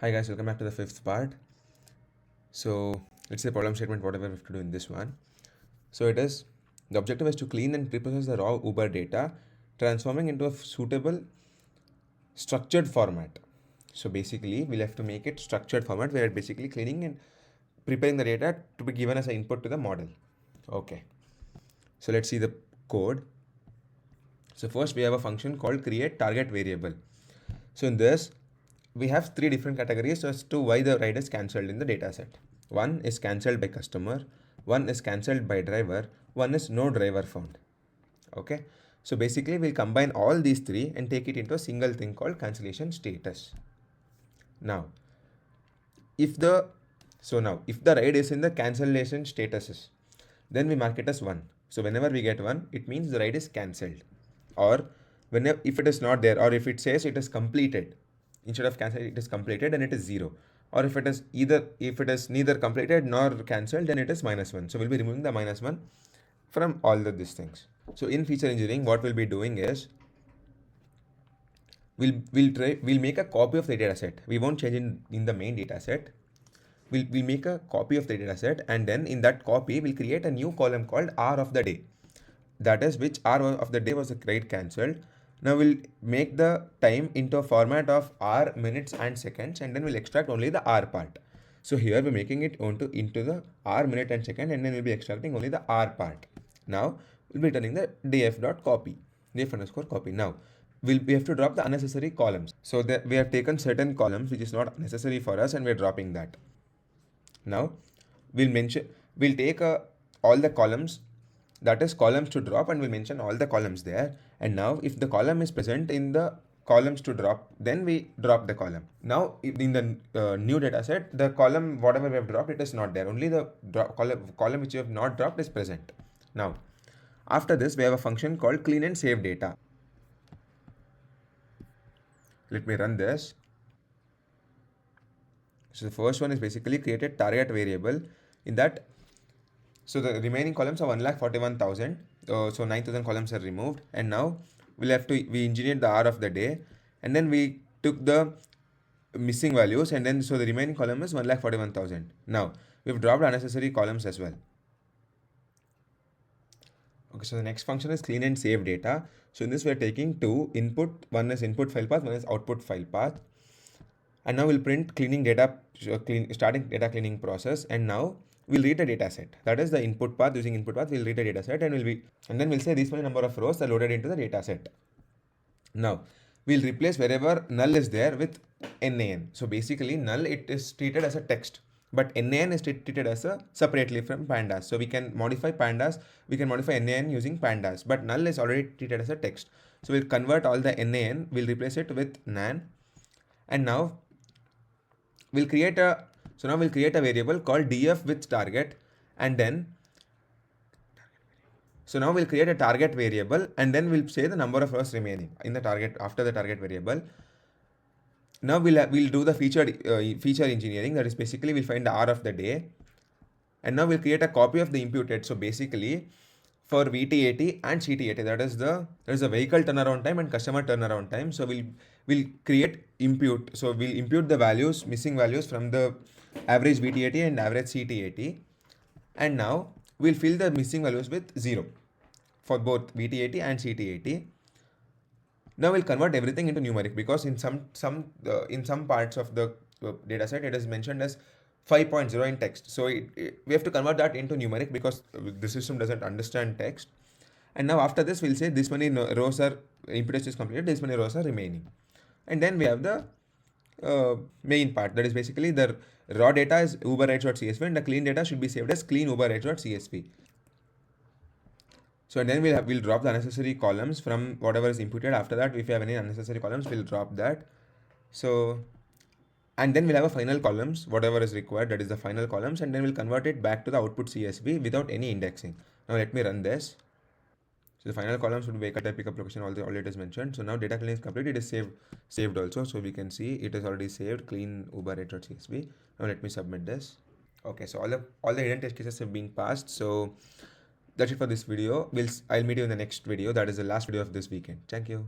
Hi guys, welcome back to the fifth part. So let's say problem statement, whatever we have to do in this one. So the objective is to clean and preprocess the raw Uber data, transforming into a suitable structured format. So basically we'll have to make it structured format where basically cleaning and preparing the data to be given as an input to the model. Okay. So let's see the code. So first we have a function called create target variable. So in this, we have three different categories as to why the ride is cancelled in the dataset. One is cancelled by customer, one is cancelled by driver, one is no driver found. Okay. So basically we'll combine all these three and take it into a single thing called cancellation status. Now, if the ride is in the cancellation statuses, then we mark it as 1. So whenever we get 1, it means the ride is cancelled. Or if it is not there, or if it says it is completed, instead of cancelled it is completed, and it is 0. Or if it is neither completed nor cancelled, then it is -1. So we'll be removing the -1 from all these things. So in feature engineering, what we'll be doing is we'll make a copy of the data set. We won't change in the main data set. We'll make a copy of the data set, and then in that copy we'll create a new column called R of the day. That is which R of the day was the ride cancelled. Now we'll make the time into a format of R, minutes and seconds, and then we'll extract only the R part. So here we're making it into the R, minute and second, and then we'll be extracting only the R part. Now we'll be returning the df.copy, df_copy. Now we have to drop the unnecessary columns. So that we have taken certain columns which is not necessary for us, and we're dropping that. Now we'll take all the columns, that is columns to drop, and we'll mention all the columns there. And now if the column is present in the columns to drop, then we drop the column. Now in the new data set, the column whatever we have dropped, it is not there. Only the column which you have not dropped is present. Now after this we have a function called clean and save data. Let me run this. So the first one is basically created target variable. In that, so the remaining columns are 1,41,000. So 9,000 columns are removed, and now we engineered the R of the day, and then we took the missing values, and then so the remaining column is 1,41,000. Now we've dropped unnecessary columns as well. Okay, so the next function is clean and save data. So in this we are taking two input, one is input file path, one is output file path. And now we'll print cleaning data, starting data cleaning process, and now we'll read a data set. That is the input path. Using input path, we'll read a data set, and then we'll say this many number of rows are loaded into the data set. Now we'll replace wherever null is there with NaN. So basically null, it is treated as a text, but NaN is treated as a separately from pandas. So we can modify pandas, we can modify NaN using pandas, but null is already treated as a text. So we'll convert all the NaN, we'll replace it with NaN, and now we'll create a variable called df with target, and then so now we'll create a target variable, and then we'll say the number of rows remaining in the target after the target variable. Now we'll do the feature engineering. That is basically we'll find the R of the day, and now we'll create a copy of the imputed. So basically for VT80 and CT80, that is the vehicle turnaround time and customer turnaround time. So we'll create impute. So we'll impute the values, missing values from the average VT80 and average CT80, and now we'll fill the missing values with 0 for both VT80 and CT80. Now we'll convert everything into numeric, because in some parts of the data set it is mentioned as 5.0 in text. So we have to convert that into numeric because the system doesn't understand text. And now after this we'll say this many rows are impedance is completed, this many rows are remaining. And then we have the main part, that is basically the raw data is Uber Rides.csv, and the clean data should be saved as clean Uber Rides.csv. So and then we'll drop the unnecessary columns from whatever is imputed. After that, if you have any unnecessary columns, we'll drop that. So and then we'll have a final columns, whatever is required, that is the final columns, and then we'll convert it back to the output CSV without any indexing. Now let me run this. So the final columns would be vehicle type, pickup location, all it is mentioned. So now data cleaning is complete. It is saved also. So we can see it is already saved, clean Uber Ride.csv. Now let me submit this. Okay, so all the hidden test cases have been passed. So that's it for this video. I'll meet you in the next video. That is the last video of this weekend. Thank you.